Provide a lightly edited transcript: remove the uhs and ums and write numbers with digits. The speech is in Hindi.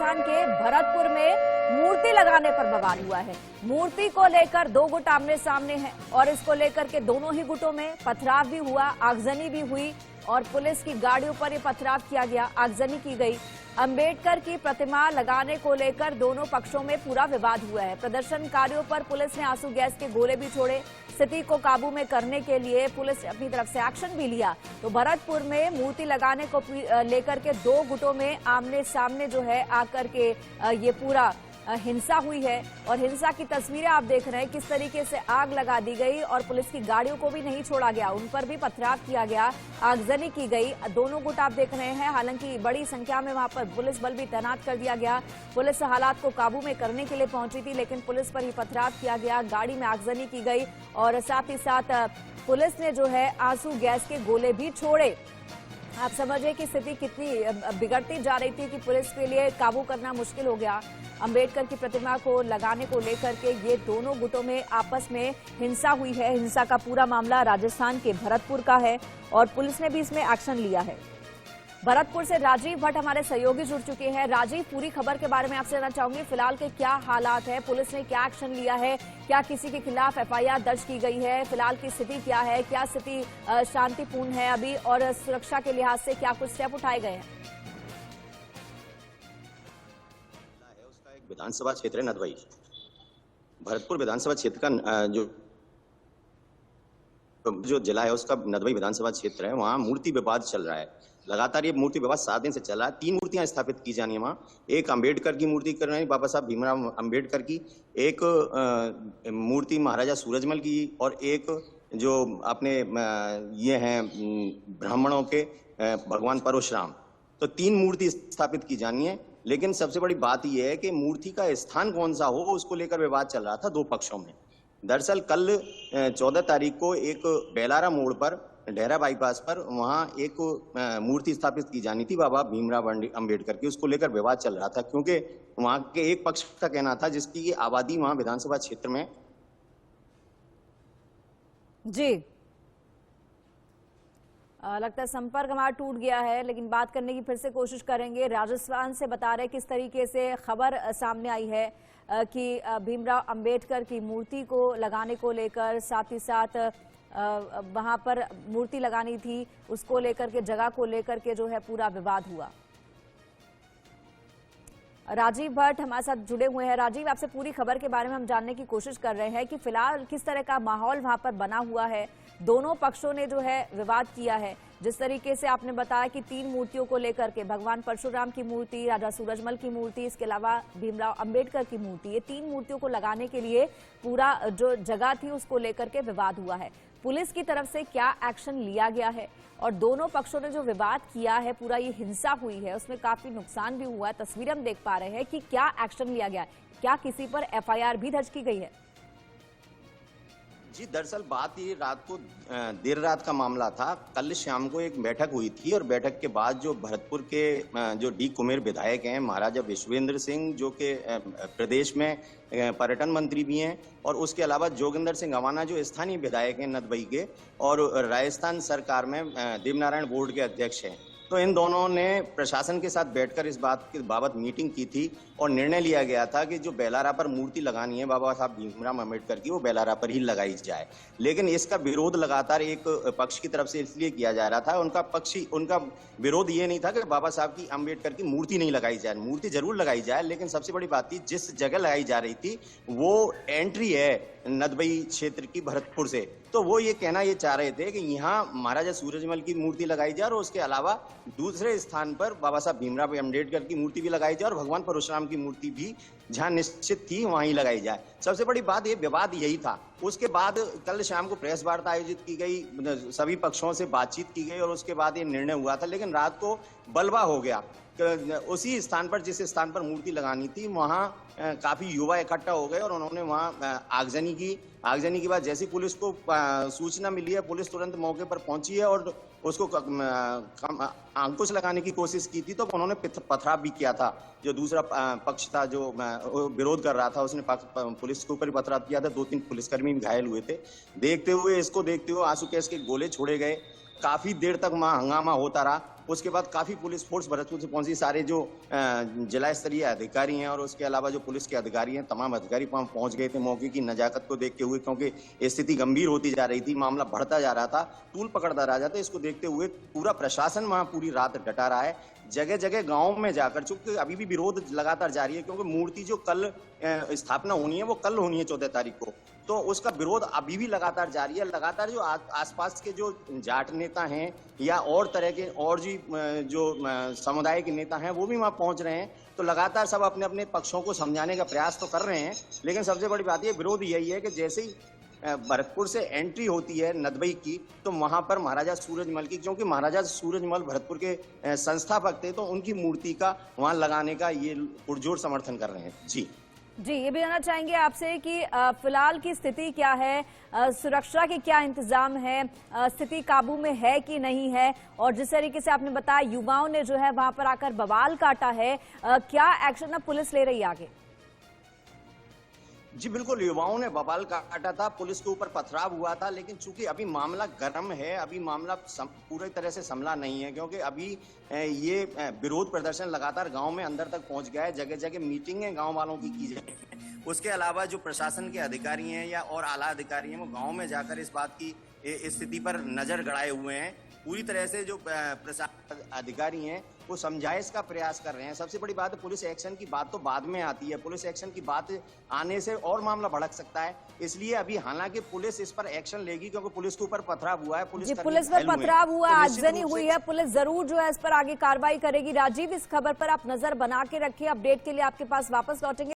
राजस्थान के भरतपुर में मूर्ति लगाने पर बवाल हुआ है। मूर्ति को लेकर दो गुट आमने सामने हैं और इसको लेकर के दोनों ही गुटों में पथराव भी हुआ, आगजनी भी हुई और पुलिस की गाड़ियों पर ये पथराव किया गया, आगजनी की गई। अंबेडकर की प्रतिमा लगाने को लेकर दोनों पक्षों में पूरा विवाद हुआ है। प्रदर्शनकारियों पर पुलिस ने आंसू गैस के गोले भी छोड़े। स्थिति को काबू में करने के लिए पुलिस ने अपनी तरफ से एक्शन भी लिया। तो भरतपुर में मूर्ति लगाने को लेकर के दो गुटों में आमने सामने जो है आकर के ये पूरा हिंसा हुई है और हिंसा की तस्वीरें आप देख रहे हैं। किस तरीके से आग लगा दी गई और पुलिस की गाड़ियों को भी नहीं छोड़ा गया, उन पर भी पथराव किया गया, आगजनी की गई। दोनों गुट आप देख रहे हैं, हालांकि बड़ी संख्या में वहां पर पुलिस बल भी तैनात कर दिया गया। पुलिस हालात को काबू में करने के लिए पहुंची थी, लेकिन पुलिस पर ही पथराव किया गया, गाड़ी में आगजनी की गई और साथ ही साथ पुलिस ने जो है आंसू गैस के गोले भी छोड़े। आप समझिए कि स्थिति कितनी बिगड़ती जा रही थी कि पुलिस के लिए काबू करना मुश्किल हो गया। अंबेडकर की प्रतिमा को लगाने को लेकर के ये दोनों गुटों में आपस में हिंसा हुई है। हिंसा का पूरा मामला राजस्थान के भरतपुर का है और पुलिस ने भी इसमें एक्शन लिया है। भरतपुर से राजीव भट्ट हमारे सहयोगी जुड़ चुके हैं। राजीव, पूरी खबर के बारे में आपसे जानना चाहूंगी, फिलहाल के क्या हालात है, पुलिस ने क्या एक्शन लिया है, क्या किसी के खिलाफ एफआईआर दर्ज की गई है, फिलहाल की स्थिति क्या है, क्या स्थिति शांतिपूर्ण है अभी और सुरक्षा के लिहाज से क्या कुछ स्टेप उठाए गए हैं? उसका एक विधानसभा क्षेत्र है नदबई। भरतपुर विधानसभा क्षेत्र का जो जिला है उसका नदबई विधानसभा क्षेत्र है। वहाँ मूर्ति विवाद चल रहा है लगातार। ये मूर्ति विवाद 7 दिन से चल रहा है। 3 मूर्तियां स्थापित की जानी है वहाँ। एक अंबेडकर की मूर्ति कर रहे हैं, बाबा साहब भीमराव अंबेडकर की, एक मूर्ति महाराजा सूरजमल की और एक जो अपने ये हैं ब्राह्मणों के भगवान परशुराम। तो 3 मूर्ति स्थापित की जानी है। लेकिन सबसे बड़ी बात यह है कि मूर्ति का स्थान कौन सा हो, उसको लेकर विवाद चल रहा था दो पक्षों में। दरअसल कल 14 तारीख को एक बेलारा मोड़ पर डेरा बाईपास पर वहां एक मूर्ति स्थापित की जानी थी बाबा भीमराव अंबेडकर की। उसको लेकर विवाद चल रहा था क्योंकि वहां के एक पक्ष का कहना था जिसकी आबादी वहां विधानसभा क्षेत्र में जी लगता है संपर्क हमारा टूट गया है, लेकिन बात करने की फिर से कोशिश करेंगे। राजस्थान से बता रहे किस तरीके से खबर सामने आई है कि भीमराव अंबेडकर की मूर्ति को लगाने को लेकर, साथ ही साथ वहां पर मूर्ति लगानी थी उसको लेकर के, जगह को लेकर के जो है पूरा विवाद हुआ। राजीव भट्ट हमारे साथ जुड़े हुए हैं। राजीव, आपसे पूरी खबर के बारे में हम जानने की कोशिश कर रहे हैं कि फिलहाल किस तरह का माहौल वहां पर बना हुआ है। दोनों पक्षों ने जो है विवाद किया है। जिस तरीके से आपने बताया कि 3 मूर्तियों को लेकर के, भगवान परशुराम की मूर्ति, राजा सूरजमल की मूर्ति, इसके अलावा भीमराव अंबेडकर की मूर्ति, ये 3 मूर्तियों को लगाने के लिए पूरा जो जगह थी उसको लेकर के विवाद हुआ है। पुलिस की तरफ से क्या एक्शन लिया गया है और दोनों पक्षों ने जो विवाद किया है, पूरा ये हिंसा हुई है, उसमें काफी नुकसान भी हुआ है। तस्वीर हम देख पा रहे हैं कि क्या एक्शन लिया गया है, क्या किसी पर एफआईआर भी दर्ज की गई है? जी, दरअसल बात ये रात को देर रात का मामला था। कल शाम को एक बैठक हुई थी और बैठक के बाद जो भरतपुर के जो डी कुमेर विधायक हैं, महाराजा विश्वेंद्र सिंह जो कि प्रदेश में पर्यटन मंत्री भी हैं, और उसके अलावा जोगिंदर सिंह अवाना जो स्थानीय विधायक हैं नदबई के, और राजस्थान सरकार में देवनारायण बोर्ड के अध्यक्ष हैं। तो इन दोनों ने प्रशासन के साथ बैठकर इस बात के बाबत मीटिंग की थी और निर्णय लिया गया था कि जो बेलारा पर मूर्ति लगानी है बाबा साहब भीमराव अंबेडकर की, वो बेलारा पर ही लगाई जाए। लेकिन इसका विरोध लगातार एक पक्ष की तरफ से इसलिए किया जा रहा था, उनका विरोध ये नहीं था कि बाबा साहब की अंबेडकर की मूर्ति नहीं लगाई जाए। मूर्ति जरूर लगाई जाए, लेकिन सबसे बड़ी बात थी जिस जगह लगाई जा रही थी वो एंट्री है नदबई क्षेत्र की भरतपुर से। तो वो ये कहना ये चाह रहे थे कि यहाँ महाराजा सूरजमल की मूर्ति लगाई जाए और उसके अलावा दूसरे स्थान पर बाबा साहब भीमराव अंबेडकर की मूर्ति भी लगाई जाए और भगवान परशुराम की मूर्ति भी जहां निश्चित थी वहीं लगाई जाए। सबसे बड़ी बात, ये विवाद यही था। उसके बाद कल शाम को प्रेस वार्ता आयोजित की गई, सभी पक्षों से बातचीत की गई और उसके बाद ये निर्णय हुआ था। लेकिन रात को बलवा हो गया। उसी स्थान पर, जिस स्थान पर मूर्ति लगानी थी, वहां काफी युवा इकट्ठा हो गए और उन्होंने वहां आगजनी की। आगजनी के बाद जैसी पुलिस को सूचना मिली है, पुलिस तुरंत मौके पर पहुंची है और उसको अंकुश लगाने की कोशिश की थी। तो उन्होंने पथराव भी किया था। जो दूसरा पक्ष था जो विरोध कर रहा था, उसने पुलिस के ऊपर ही पथराव किया था। 2-3 पुलिसकर्मी भी घायल हुए थे। इसको देखते हुए आंसू गैस के गोले छोड़े गए। काफी देर तक वहां हंगामा होता रहा। उसके बाद काफी पुलिस फोर्स भरतपुर से पहुंची, सारे जो जिला स्तरीय अधिकारी हैं और उसके अलावा जो पुलिस के अधिकारी हैं, तमाम अधिकारी वहां पहुंच गए थे। मौके की नजाकत को देखते हुए, क्योंकि स्थिति गंभीर होती जा रही थी, मामला बढ़ता जा रहा था, टूल पकड़ता रह जाता, इसको देखते हुए पूरा प्रशासन वहां पूरी रात डटा रहा है। जगह जगह गांव में जाकर, चूंकि अभी भी विरोध लगातार जारी है, क्योंकि मूर्ति जो कल स्थापना होनी है वो कल होनी है 14 तारीख को, तो उसका विरोध अभी भी लगातार जारी है। लगातार जो आसपास के जो जाट नेता हैं या और तरह के और जो समुदाय के नेता हैं वो भी वहां पहुंच रहे हैं, तो लगातार सब अपने अपने पक्षों को समझाने का प्रयास तो कर रहे हैं। लेकिन सबसे बड़ी बात यह विरोध यही है कि जैसे ही भरतपुर से एंट्री होती है नदबई की, तो वहां पर महाराजा सूरजमल की, क्योंकि महाराजा सूरजमल भरतपुर के संस्थापक थे, तो उनकी मूर्ति का वहां लगाने का ये पुरजोर समर्थन कर रहे हैं। जी ये भी जानना चाहेंगे आपसे कि फिलहाल की स्थिति क्या है, सुरक्षा के क्या इंतजाम है, स्थिति काबू में है कि नहीं है, और जिस तरीके से आपने बताया युवाओं ने जो है वहां पर आकर बवाल काटा है, क्या एक्शन अब पुलिस ले रही है आगे? जी बिल्कुल, युवाओं ने बवाल काटा था, पुलिस के ऊपर पथराव हुआ था, लेकिन चूंकि अभी मामला गर्म है, अभी मामला पूरी तरह से संभला नहीं है, क्योंकि अभी ये विरोध प्रदर्शन लगातार गांव में अंदर तक पहुंच गया है। जगह जगह मीटिंगें गांव वालों की जाए। उसके अलावा जो प्रशासन के अधिकारी हैं या और आला अधिकारी हैं, वो गांव में जाकर इस बात की स्थिति पर नजर गड़ाए हुए हैं। पूरी तरह से जो प्रशासन अधिकारी हैं वो समझाइश का प्रयास कर रहे हैं। सबसे बड़ी बात है, पुलिस एक्शन की बात तो बाद में आती है, पुलिस एक्शन की बात आने से और मामला भड़क सकता है, इसलिए अभी हालांकि पुलिस इस पर एक्शन लेगी, क्योंकि पुलिस के ऊपर पथराव हुआ है, पुलिस पर पथराव हुआ, आगजनी हुई है, पुलिस जरूर जो है इस पर आगे कार्रवाई करेगी। राजीव, इस खबर पर आप नजर बना के रखिए, अपडेट के लिए आपके पास वापस लौटेंगे।